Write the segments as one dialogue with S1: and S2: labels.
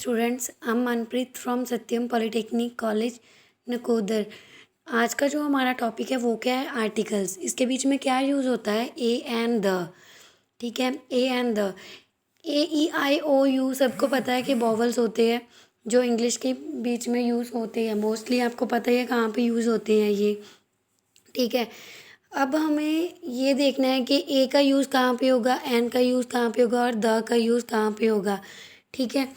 S1: Students, I am Manpreet from Satyam polytechnic college Nakodar. आज का जो हमारा टॉपिक है वो क्या है? आर्टिकल्स। इसके बीच में क्या यूज़ होता है? A and the. ठीक है, a and the. A E I O U सबको पता है कि वॉवल्स होते हैं जो इंग्लिश के बीच में यूज़ होते हैं। मोस्टली आपको पता ही है कहाँ पे यूज़ होते हैं ये। ठीक है, अब हमें ये देखना है कि ए का यूज़ कहाँ पे होगा, एन का यूज़ कहाँ पे होगा और द का यूज़ कहाँ पे होगा। ठीक है,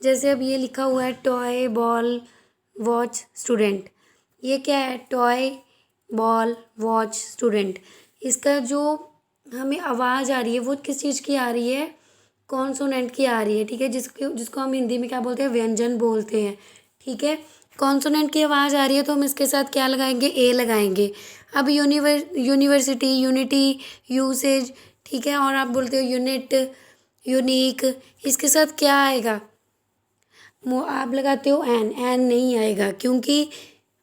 S1: जैसे अब ये लिखा हुआ है टॉय बॉल वॉच स्टूडेंट। ये क्या है? Toy ball watch student. इसका जो हमें आवाज़ आ रही है वो किस चीज़ की आ रही है? कॉन्सोनेंट की आ रही है। ठीक है, जिसको हम हिंदी में क्या बोलते हैं? व्यंजन बोलते हैं। ठीक है, कॉन्सोनेंट की आवाज़ आ रही है तो हम इसके साथ क्या लगाएंगे? ए लगाएंगे। अब यूनिवर्सिटी, यूनिटी, यूसेज, ठीक है, और आप बोलते हो यूनिट, यूनिक, इसके साथ क्या आएगा? आप लगाते हो एन, एन नहीं आएगा क्योंकि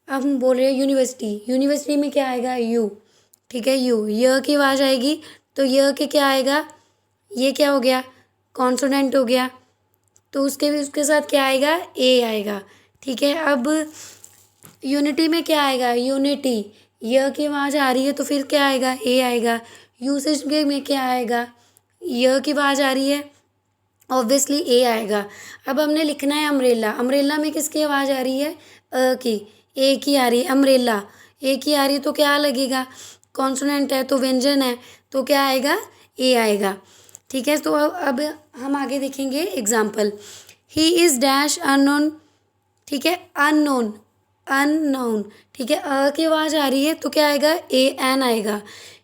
S1: अब हम बोल रहे हैं यूनिवर्सिटी। यूनिवर्सिटी में क्या आएगा? यू। ठीक है, यू। य की आवाज़ आएगी तो य के क्या आएगा? ये क्या हो गया? कॉन्सोनेंट हो गया। तो उसके साथ क्या आएगा? ए आएगा। ठीक है, अब यूनिटी में क्या आएगा? यूनिटी। य की आवाज़ आ रही है तो फिर क्या आएगा? ए आएगा। यूसेज के में क्या आएगा? य की आवाज़ आ रही है, ऑब्वियसली ए आएगा। अब हमने लिखना है अम्ब्रेला। अम्ब्रेला में किसकी आवाज़ आ रही है? अ की। ए की आ रही है। अम्ब्रेला ए की आ रही है तो क्या लगेगा? कॉन्सोनेंट है तो व्यंजन है तो क्या आएगा? ए आएगा। ठीक है, तो अब हम आगे देखेंगे example. He is dash unknown. ठीक है, अननोन, अननोन। ठीक है, अ की आवाज़ आ रही है तो क्या आएगा? ए एन आएगा।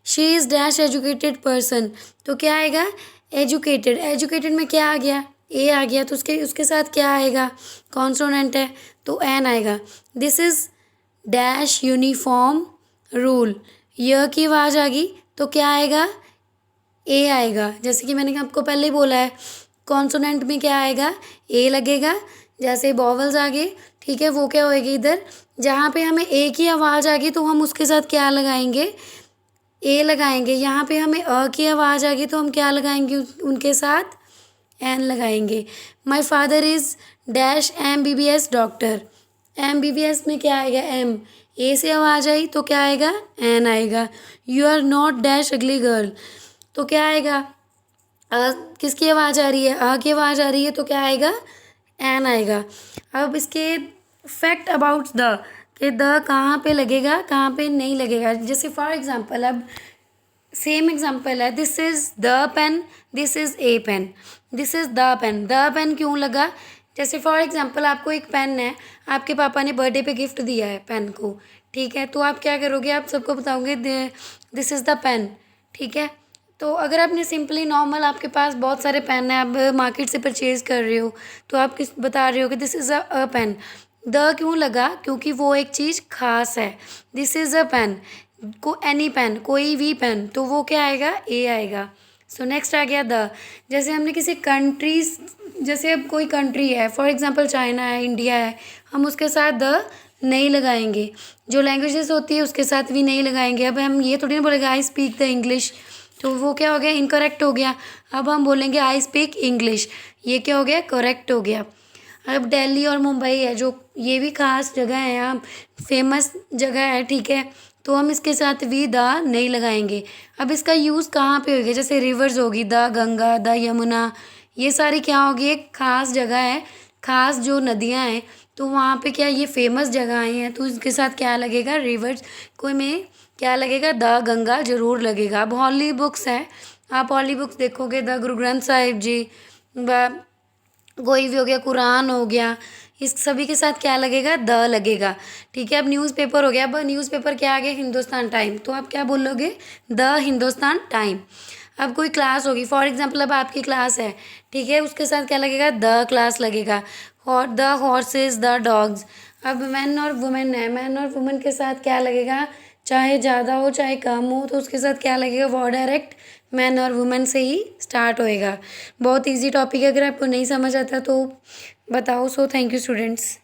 S1: She is dash educated person तो क्या आएगा? एजुकेटेड। एजुकेटेड में क्या आ गया? ए आ गया तो उसके साथ क्या आएगा? कॉन्सोनेंट है तो एन आएगा। This is dash uniform rule. य की आवाज़ आ गई तो क्या आएगा? ए आएगा। जैसे कि मैंने आपको पहले ही बोला है, कॉन्सोनेंट में क्या आएगा? ए लगेगा। जैसे वॉवल्स आ गए, ठीक है, वो क्या होएगी? इधर जहाँ पे हमें ए की आवाज़ आ गई तो हम उसके साथ क्या लगाएंगे? ए लगाएंगे। यहाँ पे हमें अ की आवाज़ आ गई तो हम क्या लगाएंगे? उनके साथ एन लगाएंगे। My father is dash MBBS doctor. MBBS में क्या आएगा? एम। ए से आवाज़ आई तो क्या आएगा? एन आएगा। यू आर नॉट डैश अगली गर्ल तो क्या आएगा? किसकी आवाज़ आ रही है? आ की आवाज़ आ रही है तो क्या आएगा? एन आएगा। अब इसके फैक्ट अबाउट द, कि द कहाँ पे लगेगा, कहाँ पे नहीं लगेगा। जैसे फॉर एग्जांपल, अब सेम एग्जांपल है, this is the pen, this is a pen, this is the pen. The pen क्यों लगा? जैसे फॉर एग्जांपल आपको एक पेन है, आपके पापा ने बर्थडे पे गिफ्ट दिया है पेन को। ठीक है, तो आप क्या करोगे? आप सबको बताओगे दिस इज़ द पेन। ठीक है, तो अगर आपने सिंपली नॉर्मल, आपके पास बहुत सारे पेन हैं, आप मार्केट से परचेज़ कर रहे हो तो आप किस बता रहे हो कि this is a pen. The क्यों लगा? क्योंकि वो एक चीज़ खास है। This is a pen, any pen, कोई भी पेन, तो वो क्या आएगा? ए आएगा। सो नेक्स्ट आ गया द। जैसे हमने किसी कंट्रीज, जैसे अब कोई कंट्री है, फॉर एग्जांपल चाइना है, इंडिया है, हम उसके साथ द नहीं लगाएंगे। जो लैंग्वेजेस होती है उसके साथ भी नहीं लगाएंगे। अब हम ये थोड़ी ना बोलेंगे आई स्पीक द इंग्लिश, तो वो क्या हो गया? इनकरेक्ट हो गया। अब हम बोलेंगे आई स्पीक इंग्लिश, ये क्या हो गया? करेक्ट हो गया। अब दिल्ली और मुंबई है, जो ये भी खास जगह है, यहाँ फेमस जगह है, ठीक है, तो हम इसके साथ भी द नहीं लगाएंगे। अब इसका यूज़ कहाँ पे होगी? जैसे रिवर्स होगी, द गंगा, द यमुना, ये सारी क्या होगी? एक खास जगह है, खास जो नदियाँ हैं, तो वहाँ पे क्या ये फेमस जगहें हैं, तो इसके साथ क्या लगेगा? रिवर्स कोई में क्या लगेगा? द गंगा जरूर लगेगा। अब हॉली बुक्स है, आप हॉली बुक्स देखोगे, द गुरु ग्रंथ साहिब जी, व कोई भी हो गया, कुरान हो गया, इस सभी के साथ क्या लगेगा? द लगेगा। ठीक है, अब न्यूज़पेपर हो गया। अब न्यूज़पेपर क्या आ गया? हिंदुस्तान टाइम, तो आप क्या बोलोगे? The Hindustan time. अब कोई क्लास होगी, फॉर एग्जांपल अब आपकी क्लास है, ठीक है, उसके साथ क्या लगेगा? द क्लास लगेगा। और द हॉर्सेस, द डॉग्स। अब मैन और वुमेन है, मैन और वुमेन के साथ क्या लगेगा? चाहे ज़्यादा हो चाहे कम हो, तो उसके साथ क्या लगेगा? वो डायरेक्ट मैन और वुमेन से ही स्टार्ट होएगा। बहुत इजी टॉपिक है, अगर आपको नहीं समझ आता तो बताओ। So thank you students.